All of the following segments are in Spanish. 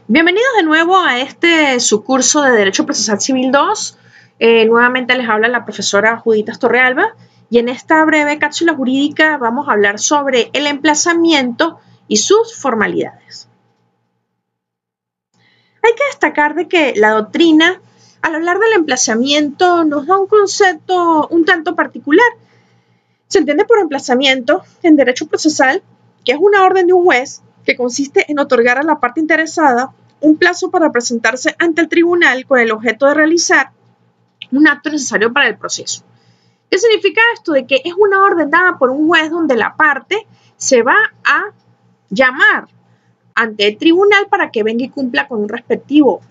Bienvenidos de nuevo a este su curso de Derecho Procesal Civil 2. Nuevamente les habla la profesora Juditas Torrealba y en esta breve cápsula jurídica vamos a hablar sobre el emplazamiento y sus formalidades. Hay que destacar de que la doctrina, al hablar del emplazamiento, nos da un concepto un tanto particular. Se entiende por emplazamiento en derecho procesal que es una orden de un juez que consiste en otorgar a la parte interesada un plazo para presentarse ante el tribunal con el objeto de realizar un acto necesario para el proceso. ¿Qué significa esto? De que es una orden dada por un juez donde la parte se va a llamar ante el tribunal para que venga y cumpla con un respectivo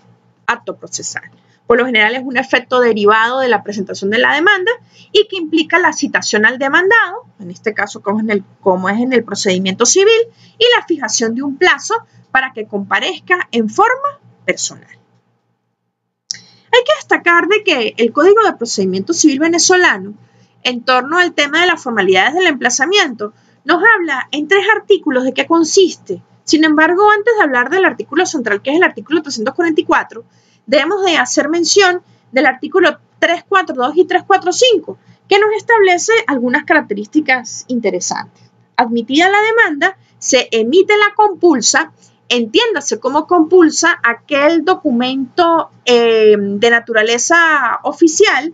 acto procesal. Por lo general es un efecto derivado de la presentación de la demanda y que implica la citación al demandado, en este caso como es en el procedimiento civil, y la fijación de un plazo para que comparezca en forma personal. Hay que destacar de que el Código de Procedimiento Civil venezolano, en torno al tema de las formalidades del emplazamiento, nos habla en 3 artículos de qué consiste. Sin embargo, antes de hablar del artículo central, que es el artículo 344, debemos de hacer mención del artículo 342 y 345, que nos establece algunas características interesantes. Admitida la demanda, se emite la compulsa, entiéndase como compulsa aquel documento de naturaleza oficial,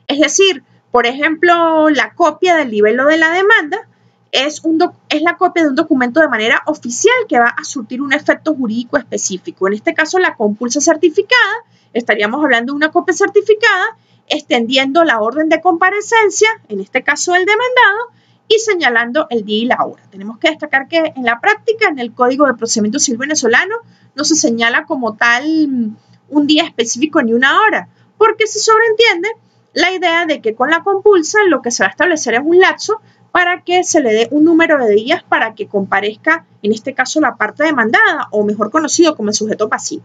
es decir, por ejemplo, la copia del libelo de la demanda, es la copia de un documento de manera oficial que va a surtir un efecto jurídico específico. En este caso, la compulsa certificada, estaríamos hablando de una copia certificada, extendiendo la orden de comparecencia, en este caso el demandado, y señalando el día y la hora. Tenemos que destacar que en la práctica, en el Código de Procedimiento Civil venezolano, no se señala como tal un día específico ni una hora, porque se sobreentiende la idea de que con la compulsa lo que se va a establecer es un lapso para que se le dé un número de días para que comparezca, en este caso, la parte demandada, o mejor conocido como el sujeto pasivo.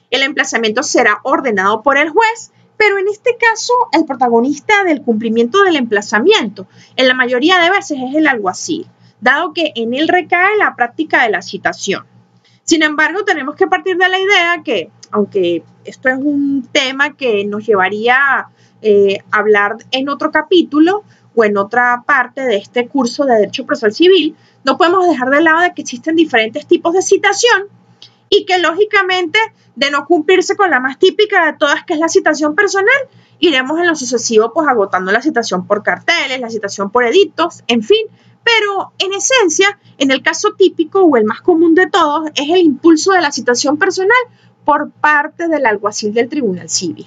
El emplazamiento será ordenado por el juez, pero en este caso, el protagonista del cumplimiento del emplazamiento, en la mayoría de veces es el alguacil, dado que en él recae la práctica de la citación. Sin embargo, tenemos que partir de la idea que, aunque esto es un tema que nos llevaría a hablar en otro capítulo, o en otra parte de este curso de Derecho Procesal Civil, no podemos dejar de lado de que existen diferentes tipos de citación y que lógicamente de no cumplirse con la más típica de todas, que es la citación personal, iremos en lo sucesivo pues agotando la citación por carteles, la citación por edictos, en fin, pero en esencia, en el caso típico o el más común de todos es el impulso de la citación personal por parte del alguacil del Tribunal Civil.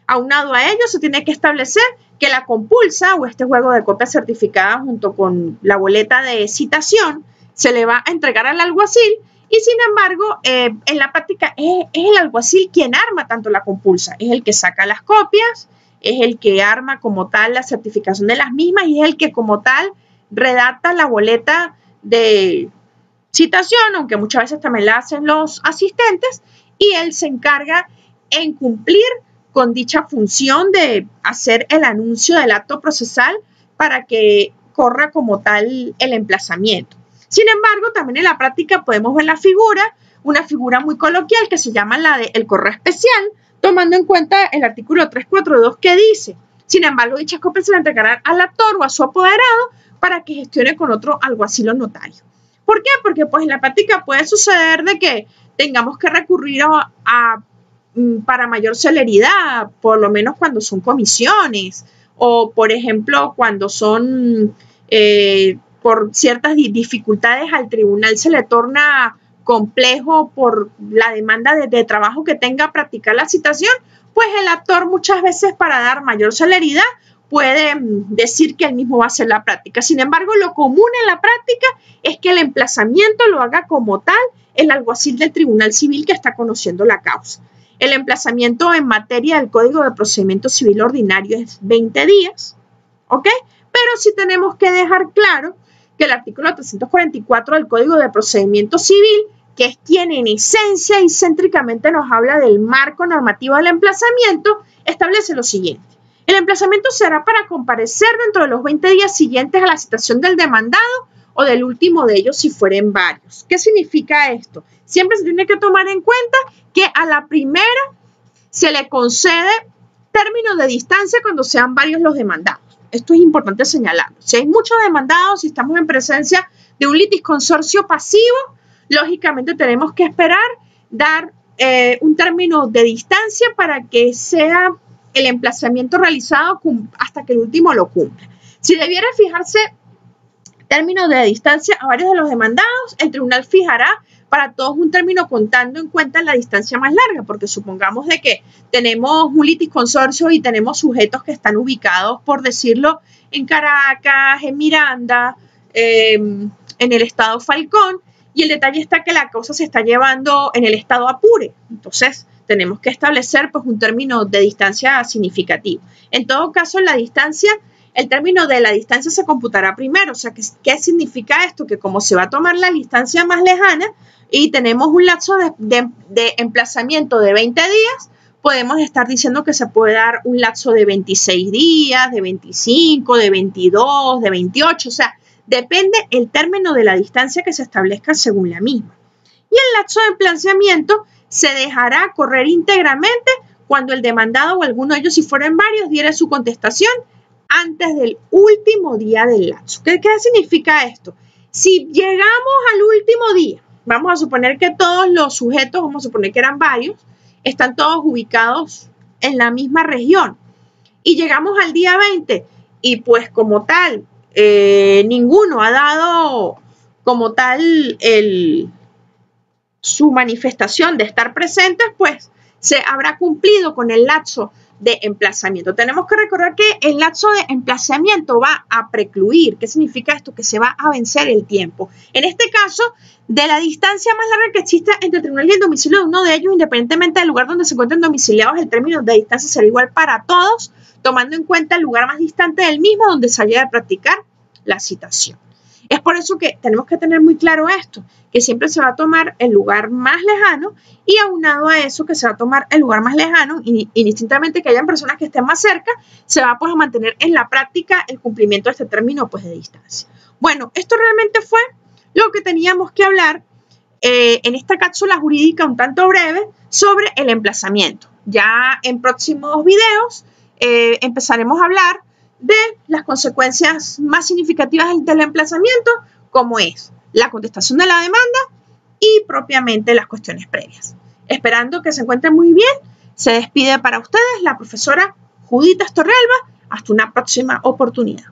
Aunado a ello, se tiene que establecer que la compulsa o este juego de copia certificada junto con la boleta de citación se le va a entregar al alguacil y sin embargo en la práctica es el alguacil quien arma tanto la compulsa, es el que saca las copias, es el que arma como tal la certificación de las mismas y es el que como tal redacta la boleta de citación, aunque muchas veces también la hacen los asistentes y él se encarga en cumplir con dicha función de hacer el anuncio del acto procesal para que corra como tal el emplazamiento. Sin embargo, también en la práctica podemos ver una figura muy coloquial que se llama la del correo especial, tomando en cuenta el artículo 342 que dice, sin embargo, dichas copias se le entregarán al actor o a su apoderado para que gestione con otro alguacil o notario. ¿Por qué? Porque pues en la práctica puede suceder de que tengamos que recurrir para mayor celeridad, por lo menos cuando son comisiones o, por ejemplo, cuando son por ciertas dificultades al tribunal se le torna complejo por la demanda de trabajo que tenga a practicar la citación, pues el actor muchas veces para dar mayor celeridad puede decir que él mismo va a hacer la práctica. Sin embargo, lo común en la práctica es que el emplazamiento lo haga como tal el alguacil del Tribunal Civil que está conociendo la causa. El emplazamiento en materia del Código de Procedimiento Civil Ordinario es 20 días, ¿ok? Pero sí tenemos que dejar claro que el artículo 344 del Código de Procedimiento Civil, que es quien en esencia y céntricamente nos habla del marco normativo del emplazamiento, establece lo siguiente. El emplazamiento será para comparecer dentro de los 20 días siguientes a la citación del demandado o del último de ellos si fueren varios. ¿Qué significa esto? Siempre se tiene que tomar en cuenta que a la primera se le concede término de distancia cuando sean varios los demandados. Esto es importante señalarlo. Si hay muchos demandados, si estamos en presencia de un litisconsorcio pasivo, lógicamente tenemos que esperar dar un término de distancia para que sea el emplazamiento realizado hasta que el último lo cumpla. Si debiera fijarse término de distancia a varios de los demandados, el tribunal fijará para todos un término contando en cuenta la distancia más larga, porque supongamos de que tenemos un litisconsorcio y tenemos sujetos que están ubicados, por decirlo, en Caracas, en Miranda, en el estado Falcón, y el detalle está que la causa se está llevando en el estado Apure. Entonces, tenemos que establecer pues un término de distancia significativo. En todo caso, la distancia, el término de la distancia se computará primero. O sea, ¿qué significa esto? Que como se va a tomar la distancia más lejana y tenemos un lapso de emplazamiento de 20 días, podemos estar diciendo que se puede dar un lapso de 26 días, de 25, de 22, de 28. O sea, depende el término de la distancia que se establezca según la misma. Y el lapso de emplazamiento se dejará correr íntegramente cuando el demandado o alguno de ellos, si fueran varios, diera su contestación antes del último día del lapso. ¿Qué significa esto? Si llegamos al último día, vamos a suponer que todos los sujetos, vamos a suponer que eran varios, están todos ubicados en la misma región y llegamos al día 20 y pues como tal, ninguno ha dado como tal su manifestación de estar presentes, pues se habrá cumplido con el lapso de emplazamiento. Tenemos que recordar que el lapso de emplazamiento va a precluir. ¿Qué significa esto? Que se va a vencer el tiempo. En este caso, de la distancia más larga que exista entre el tribunal y el domicilio de uno de ellos, independientemente del lugar donde se encuentren domiciliados, el término de distancia será igual para todos, tomando en cuenta el lugar más distante del mismo donde se haya de practicar la citación. Es por eso que tenemos que tener muy claro esto, que siempre se va a tomar el lugar más lejano y aunado a eso que se va a tomar el lugar más lejano, indistintamente que hayan personas que estén más cerca, se va pues a mantener en la práctica el cumplimiento de este término pues de distancia. Bueno, esto realmente fue lo que teníamos que hablar en esta cápsula jurídica un tanto breve sobre el emplazamiento. Ya en próximos videos empezaremos a hablar de las consecuencias más significativas del emplazamiento, como es la contestación de la demanda y propiamente las cuestiones previas. Esperando que se encuentren muy bien, se despide para ustedes la profesora Judith Astorrealba. Hasta una próxima oportunidad.